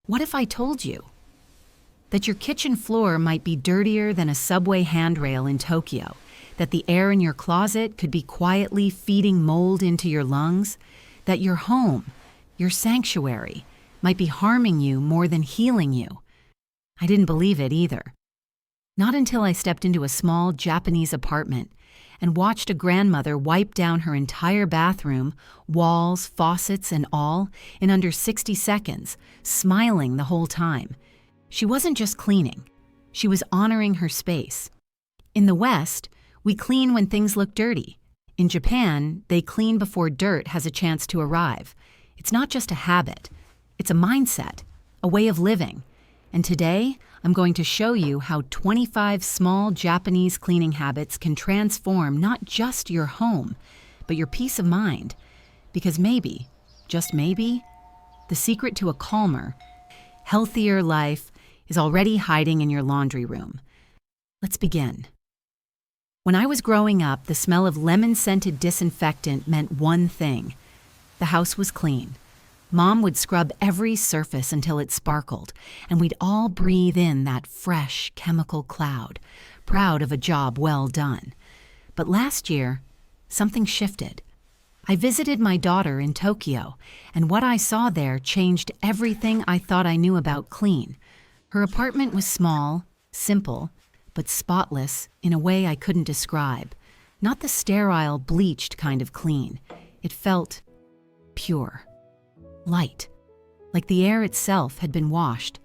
What if I told you that your kitchen floor might be dirtier than a subway handrail in Tokyo, that the air in your closet could be quietly feeding mold into your lungs, that your home, your sanctuary, might be harming you more than healing you? I didn't believe it either. Not until I stepped into a small Japanese apartment and watched a grandmother wipe down her entire bathroom, walls, faucets, and all, in under 60 seconds, smiling the whole time. She wasn't just cleaning, she was honoring her space. In the West, we clean when things look dirty. In Japan, they clean before dirt has a chance to arrive. It's not just a habit, it's a mindset, a way of living. And today, I'm going to show you how 25 small Japanese cleaning habits can transform not just your home, but your peace of mind. Because maybe, just maybe, the secret to a calmer, healthier life is already hiding in your laundry room. Let's begin. When I was growing up, the smell of lemon-scented disinfectant meant one thing: the house was clean. Mom would scrub every surface until it sparkled, and we'd all breathe in that fresh chemical cloud, proud of a job well done. But last year, something shifted. I visited my daughter in Tokyo, and what I saw there changed everything I thought I knew about clean. Her apartment was small, simple, but spotless in a way I couldn't describe. Not the sterile, bleached kind of clean. It felt pure. Light, like the air itself had been washed.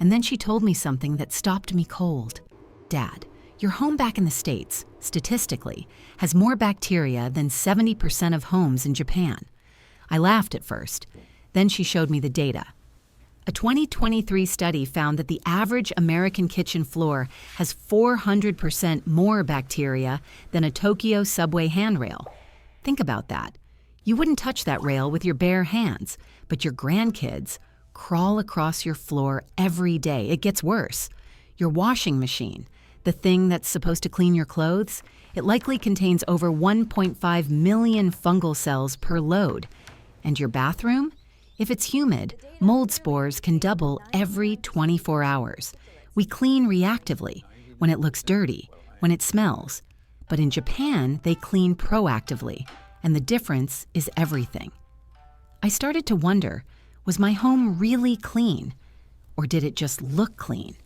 And then she told me something that stopped me cold. Dad, your home back in the States, statistically, has more bacteria than 70% of homes in Japan. I laughed at first. Then she showed me the data. A 2023 study found that the average American kitchen floor has 400% more bacteria than a Tokyo subway handrail. Think about that. You wouldn't touch that rail with your bare hands, but your grandkids crawl across your floor every day. It gets worse. Your washing machine, the thing that's supposed to clean your clothes, it likely contains over 1.5 million fungal cells per load. And your bathroom? If it's humid, mold spores can double every 24 hours. We clean reactively, when it looks dirty, when it smells. But in Japan, they clean proactively. And the difference is everything. I started to wonder, was my home really clean? Or did it just look clean?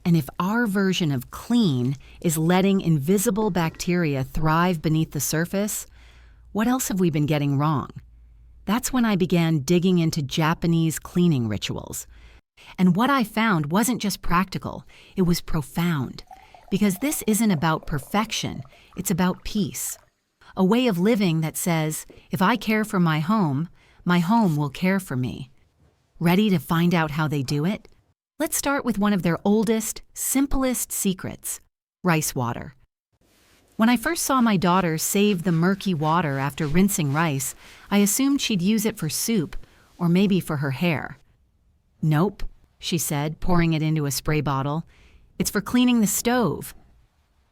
And if our version of clean is letting invisible bacteria thrive beneath the surface, what else have we been getting wrong? That's when I began digging into Japanese cleaning rituals. And what I found wasn't just practical, it was profound. Because this isn't about perfection, it's about peace. A way of living that says, if I care for my home will care for me. Ready to find out how they do it? Let's start with one of their oldest, simplest secrets: rice water. When I first saw my daughter save the murky water after rinsing rice, I assumed she'd use it for soup or maybe for her hair. Nope, she said, pouring it into a spray bottle. It's for cleaning the stove.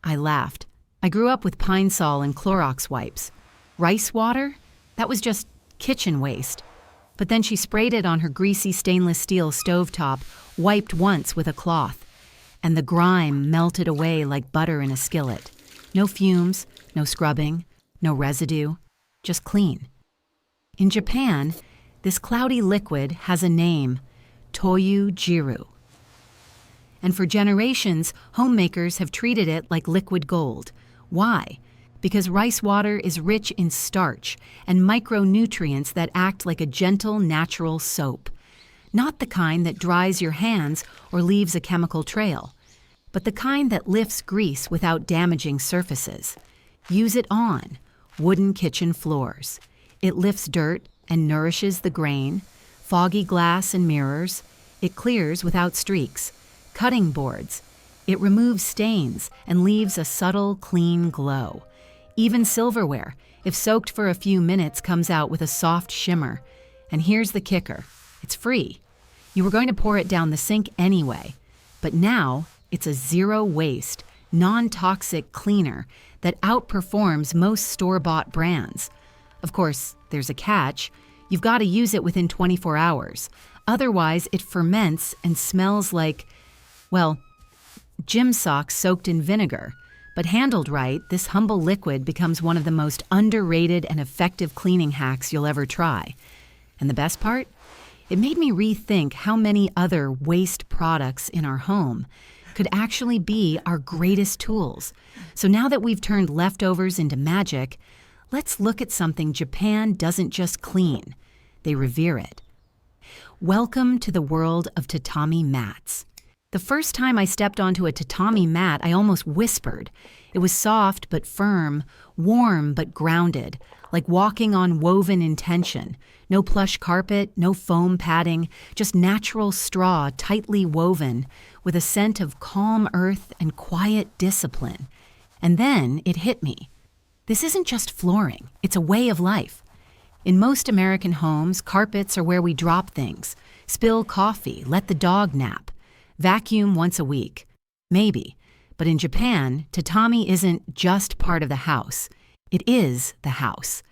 I laughed. I grew up with Pine Sol and Clorox wipes. Rice water? That was just kitchen waste. But then she sprayed it on her greasy stainless steel stovetop, wiped once with a cloth, and the grime melted away like butter in a skillet. No fumes, no scrubbing, no residue, just clean. In Japan, this cloudy liquid has a name: toyu jiru. And for generations, homemakers have treated it like liquid gold. Why? Because rice water is rich in starch and micronutrients that act like a gentle, natural soap. Not the kind that dries your hands or leaves a chemical trail, but the kind that lifts grease without damaging surfaces. Use it on wooden kitchen floors. It lifts dirt and nourishes the grain, foggy glass and mirrors. It clears without streaks. Cutting boards. It removes stains and leaves a subtle, clean glow. Even silverware, if soaked for a few minutes, comes out with a soft shimmer. And here's the kicker: it's free. You were going to pour it down the sink anyway. But now, it's a zero-waste, non-toxic cleaner that outperforms most store-bought brands. Of course, there's a catch. You've got to use it within 24 hours. Otherwise, it ferments and smells like, well, gym socks soaked in vinegar. But handled right, this humble liquid becomes one of the most underrated and effective cleaning hacks you'll ever try. And the best part? It made me rethink how many other waste products in our home could actually be our greatest tools. So now that we've turned leftovers into magic, let's look at something Japan doesn't just clean, they revere it. Welcome to the world of tatami mats. The first time I stepped onto a tatami mat, I almost whispered. It was soft but firm, warm but grounded, like walking on woven intention. No plush carpet, no foam padding, just natural straw tightly woven with a scent of calm earth and quiet discipline. And then it hit me. This isn't just flooring, it's a way of life. In most American homes, carpets are where we drop things, spill coffee, let the dog nap, vacuum once a week. Maybe. But in Japan, tatami isn't just part of the house. It is the house.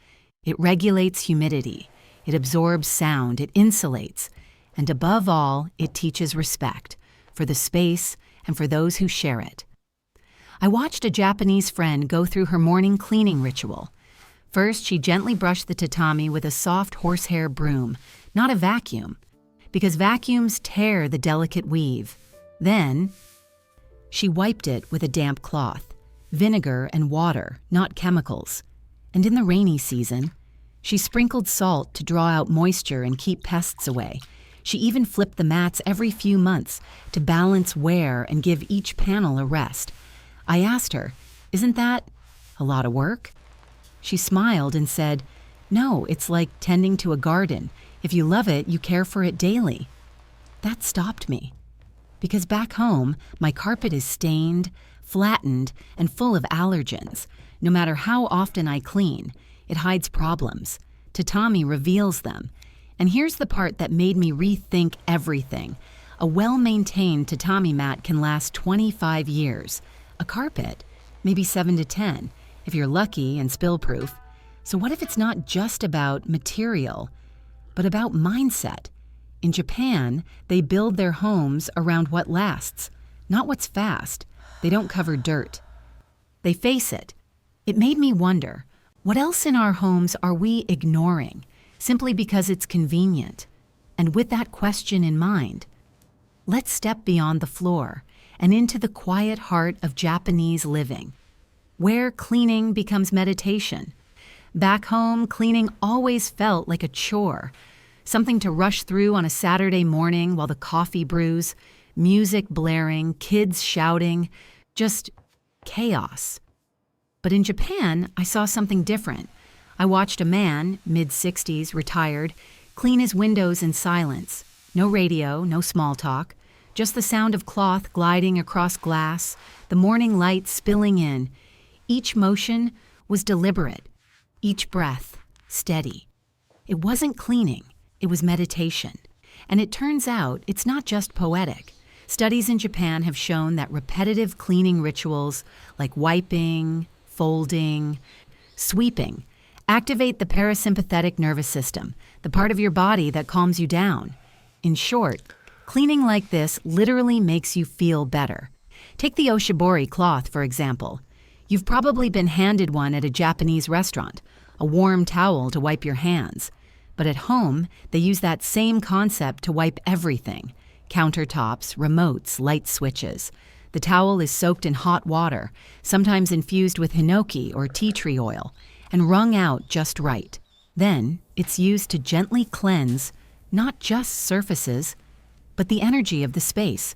It regulates humidity. It absorbs sound. It insulates. And above all, it teaches respect for the space and for those who share it. I watched a Japanese friend go through her morning cleaning ritual. First, she gently brushed the tatami with a soft horsehair broom, not a vacuum, because vacuums tear the delicate weave. Then, she wiped it with a damp cloth, vinegar and water, not chemicals. And in the rainy season, she sprinkled salt to draw out moisture and keep pests away. She even flipped the mats every few months to balance wear and give each panel a rest. I asked her, "Isn't that a lot of work?" She smiled and said, "No, it's like tending to a garden. If you love it, you care for it daily." That stopped me. Because back home, my carpet is stained, flattened, and full of allergens. No matter how often I clean, it hides problems. Tatami reveals them. And here's the part that made me rethink everything. A well-maintained tatami mat can last 25 years. A carpet, maybe 7 to 10, if you're lucky and spill-proof. So what if it's not just about material, but about mindset? In Japan, they build their homes around what lasts, not what's fast. They don't cover dirt. They face it. It made me wonder, what else in our homes are we ignoring simply because it's convenient? And with that question in mind, let's step beyond the floor and into the quiet heart of Japanese living, where cleaning becomes meditation. Back home, cleaning always felt like a chore, something to rush through on a Saturday morning while the coffee brews, music blaring, kids shouting, just chaos. But in Japan, I saw something different. I watched a man, mid-60s, retired, clean his windows in silence. No radio, no small talk, just the sound of cloth gliding across glass, the morning light spilling in. Each motion was deliberate, each breath steady. It wasn't cleaning, it was meditation. And it turns out it's not just poetic. Studies in Japan have shown that repetitive cleaning rituals like wiping, folding, sweeping activate the parasympathetic nervous system, the part of your body that calms you down. In short, cleaning like this literally makes you feel better. Take the Ōsōji cloth, for example. You've probably been handed one at a Japanese restaurant, a warm towel to wipe your hands. But at home, they use that same concept to wipe everything: countertops, remotes, light switches. The towel is soaked in hot water, sometimes infused with hinoki or tea tree oil, and wrung out just right. Then, it's used to gently cleanse not just surfaces, but the energy of the space.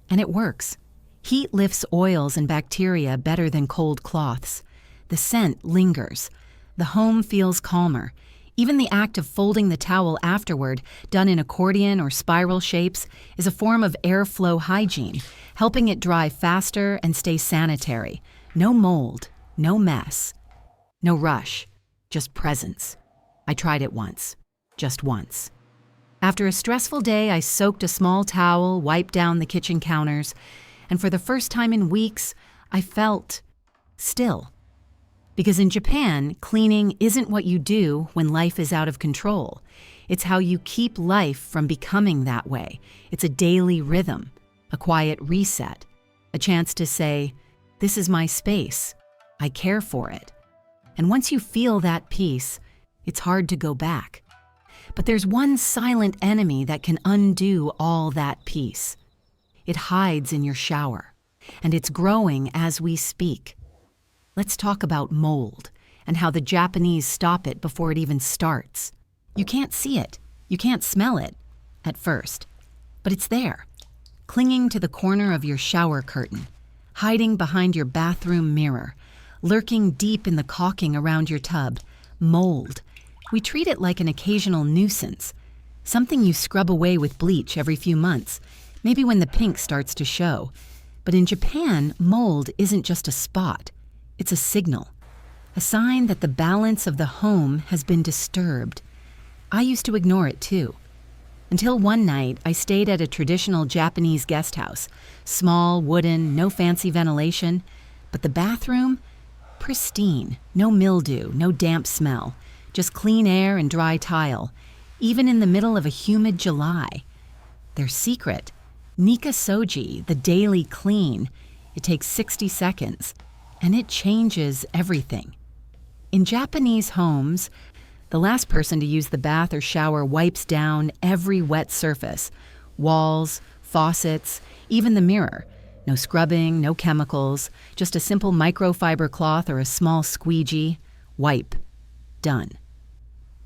And it works. Heat lifts oils and bacteria better than cold cloths. The scent lingers. The home feels calmer. Even the act of folding the towel afterward, done in accordion or spiral shapes, is a form of airflow hygiene, helping it dry faster and stay sanitary. No mold, no mess, no rush, just presence. I tried it once, just once. After a stressful day, I soaked a small towel, wiped down the kitchen counters, and for the first time in weeks, I felt still. Because in Japan, cleaning isn't what you do when life is out of control. It's how you keep life from becoming that way. It's a daily rhythm, a quiet reset, a chance to say, "This is my space. I care for it." And once you feel that peace, it's hard to go back. But there's one silent enemy that can undo all that peace. It hides in your shower, and it's growing as we speak. Let's talk about mold and how the Japanese stop it before it even starts. You can't see it, you can't smell it at first, but it's there, clinging to the corner of your shower curtain, hiding behind your bathroom mirror, lurking deep in the caulking around your tub. Mold. We treat it like an occasional nuisance, something you scrub away with bleach every few months, maybe when the pink starts to show. But in Japan, mold isn't just a spot, it's a signal, a sign that the balance of the home has been disturbed. I used to ignore it too. Until one night, I stayed at a traditional Japanese guest house. Small, wooden, no fancy ventilation. But the bathroom? Pristine. No mildew, no damp smell. Just clean air and dry tile. Even in the middle of a humid July. Their secret? Ōsōji, the daily clean. It takes 60 seconds. And it changes everything. In Japanese homes, the last person to use the bath or shower wipes down every wet surface, walls, faucets, even the mirror. No scrubbing, no chemicals, just a simple microfiber cloth or a small squeegee. Wipe. Done.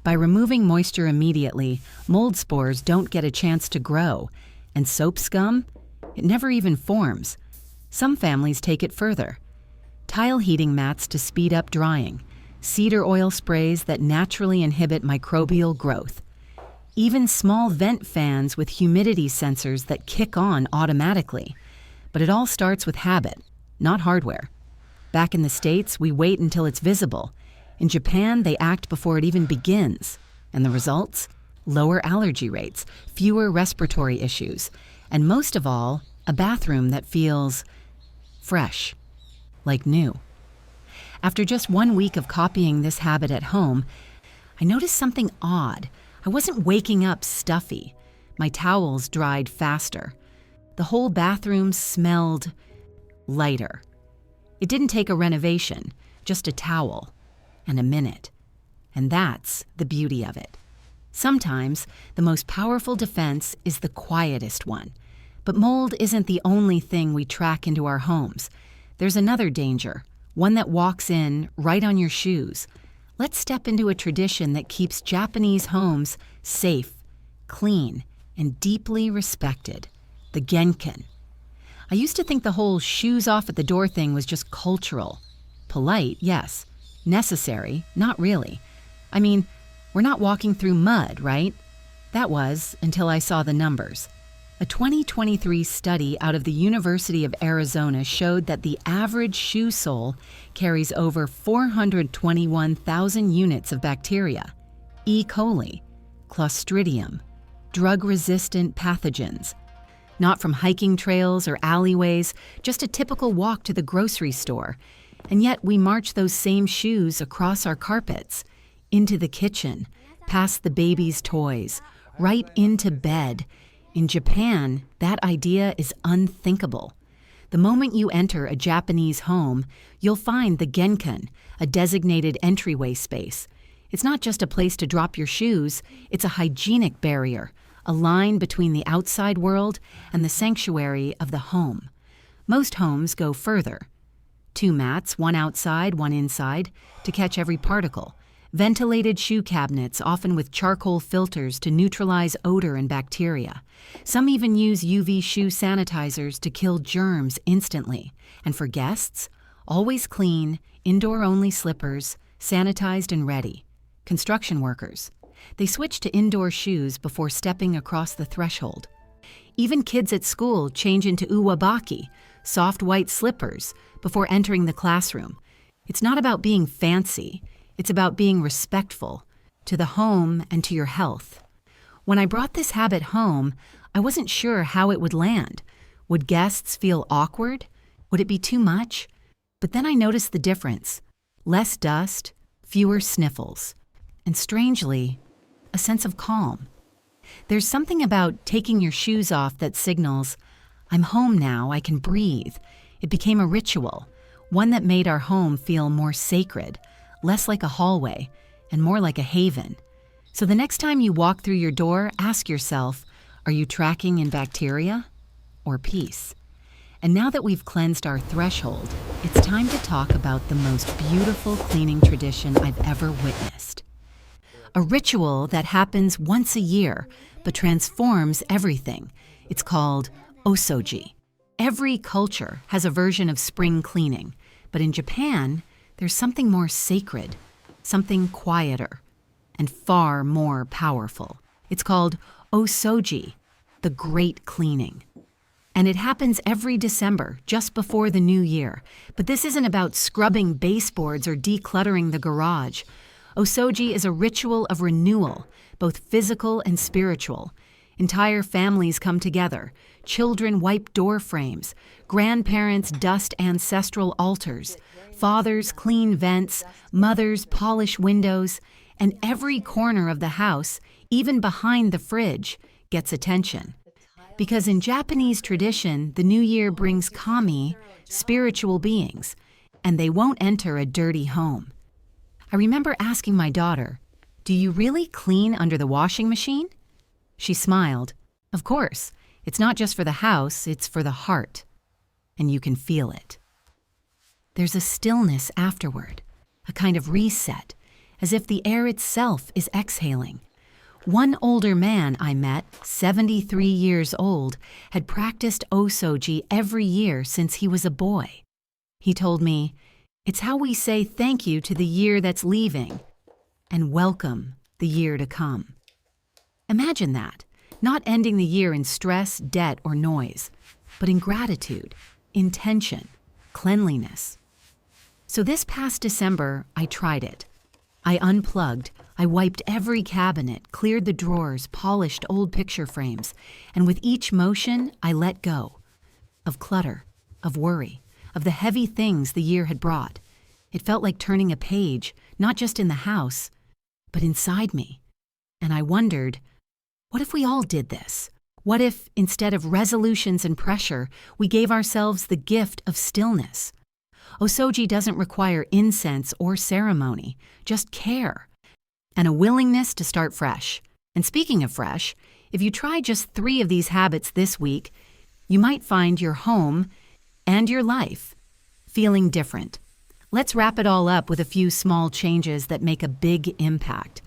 By removing moisture immediately, mold spores don't get a chance to grow. And soap scum? It never even forms. Some families take it further. Tile heating mats to speed up drying. Cedar oil sprays that naturally inhibit microbial growth. Even small vent fans with humidity sensors that kick on automatically. But it all starts with habit, not hardware. Back in the States, we wait until it's visible. In Japan, they act before it even begins. And the results? Lower allergy rates, fewer respiratory issues, and most of all, a bathroom that feels fresh, like new. After just 1 week of copying this habit at home, I noticed something odd. I wasn't waking up stuffy. My towels dried faster. The whole bathroom smelled lighter. It didn't take a renovation, just a towel and a minute. And that's the beauty of it. Sometimes the most powerful defense is the quietest one. But mold isn't the only thing we track into our homes. There's another danger. One that walks in right on your shoes. Let's step into a tradition that keeps Japanese homes safe, clean, and deeply respected. The genkan. I used to think the whole shoes off at the door thing was just cultural. Polite, yes. Necessary, not really. I mean, we're not walking through mud, right? That was until I saw the numbers. A 2023 study out of the University of Arizona showed that the average shoe sole carries over 421,000 units of bacteria, E. coli, Clostridium, drug-resistant pathogens. Not from hiking trails or alleyways, just a typical walk to the grocery store. And yet we march those same shoes across our carpets, into the kitchen, past the baby's toys, right into bed. In Japan, that idea is unthinkable. The moment you enter a Japanese home, you'll find the genkan, a designated entryway space. It's not just a place to drop your shoes, it's a hygienic barrier, a line between the outside world and the sanctuary of the home. Most homes go further. 2 mats, one outside, one inside, to catch every particle. Ventilated shoe cabinets, often with charcoal filters to neutralize odor and bacteria. Some even use UV shoe sanitizers to kill germs instantly. And for guests, always clean, indoor-only slippers, sanitized and ready. Construction workers. They switch to indoor shoes before stepping across the threshold. Even kids at school change into uwabaki, soft white slippers, before entering the classroom. It's not about being fancy. It's about being respectful to the home and to your health. When I brought this habit home, I wasn't sure how it would land. Would guests feel awkward? Would it be too much? But then I noticed the difference. Less dust, fewer sniffles. And strangely, a sense of calm. There's something about taking your shoes off that signals, I'm home now, I can breathe. It became a ritual, one that made our home feel more sacred, less like a hallway, and more like a haven. So the next time you walk through your door, ask yourself, are you tracking in bacteria or peace? And now that we've cleansed our threshold, it's time to talk about the most beautiful cleaning tradition I've ever witnessed. A ritual that happens once a year, but transforms everything. It's called Ōsōji. Every culture has a version of spring cleaning, but in Japan, there's something more sacred, something quieter, and far more powerful. It's called Ōsōji, the Great Cleaning. And it happens every December, just before the new year. But this isn't about scrubbing baseboards or decluttering the garage. Ōsōji is a ritual of renewal, both physical and spiritual. Entire families come together. Children wipe door frames. Grandparents dust ancestral altars. Fathers clean vents. Mothers polish windows. And every corner of the house, even behind the fridge, gets attention. Because in Japanese tradition, the new year brings kami, spiritual beings, and they won't enter a dirty home. I remember asking my daughter, do you really clean under the washing machine? She smiled. Of course, it's not just for the house, it's for the heart. And you can feel it. There's a stillness afterward, a kind of reset, as if the air itself is exhaling. One older man I met, 73 years old, had practiced Ōsōji every year since he was a boy. He told me, it's how we say thank you to the year that's leaving and welcome the year to come. Imagine that, not ending the year in stress, debt, or noise, but in gratitude, intention, cleanliness. So this past December, I tried it. I unplugged, I wiped every cabinet, cleared the drawers, polished old picture frames, and with each motion, I let go of clutter, of worry, of the heavy things the year had brought. It felt like turning a page, not just in the house, but inside me. And I wondered, what if we all did this? What if, instead of resolutions and pressure, we gave ourselves the gift of stillness? Ōsōji doesn't require incense or ceremony, just care, and a willingness to start fresh. And speaking of fresh, if you try just 3 of these habits this week, you might find your home and your life feeling different. Let's wrap it all up with a few small changes that make a big impact.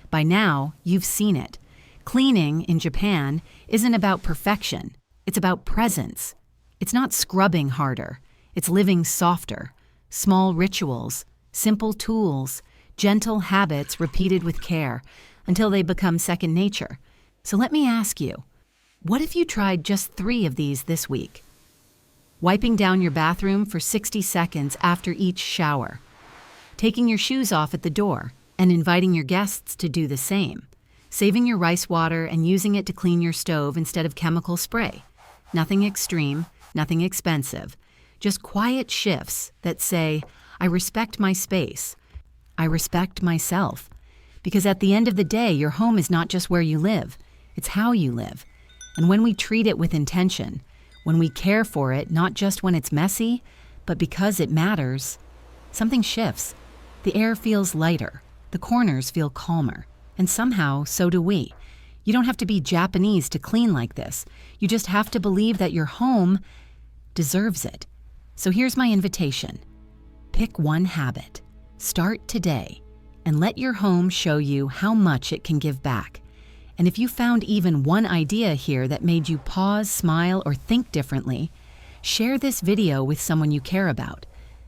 By now, you've seen it. Cleaning in Japan isn't about perfection. It's about presence. It's not scrubbing harder. It's living softer. Small rituals, simple tools, gentle habits repeated with care until they become second nature. So let me ask you, what if you tried just 3 of these this week? Wiping down your bathroom for 60 seconds after each shower. Taking your shoes off at the door and inviting your guests to do the same. Saving your rice water and using it to clean your stove instead of chemical spray. Nothing extreme, nothing expensive. Just quiet shifts that say, I respect my space. I respect myself. Because at the end of the day, your home is not just where you live, it's how you live. And when we treat it with intention, when we care for it, not just when it's messy, but because it matters, something shifts. The air feels lighter, the corners feel calmer, and somehow so do we. You don't have to be Japanese to clean like this. You just have to believe that your home deserves it. So here's my invitation. Pick one habit. Start today and let your home show you how much it can give back. And if you found even one idea here that made you pause, smile, or think differently, share this video with someone you care about.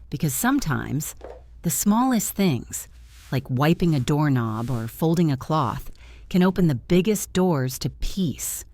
Because sometimes the smallest things, like wiping a doorknob or folding a cloth, can open the biggest doors to peace.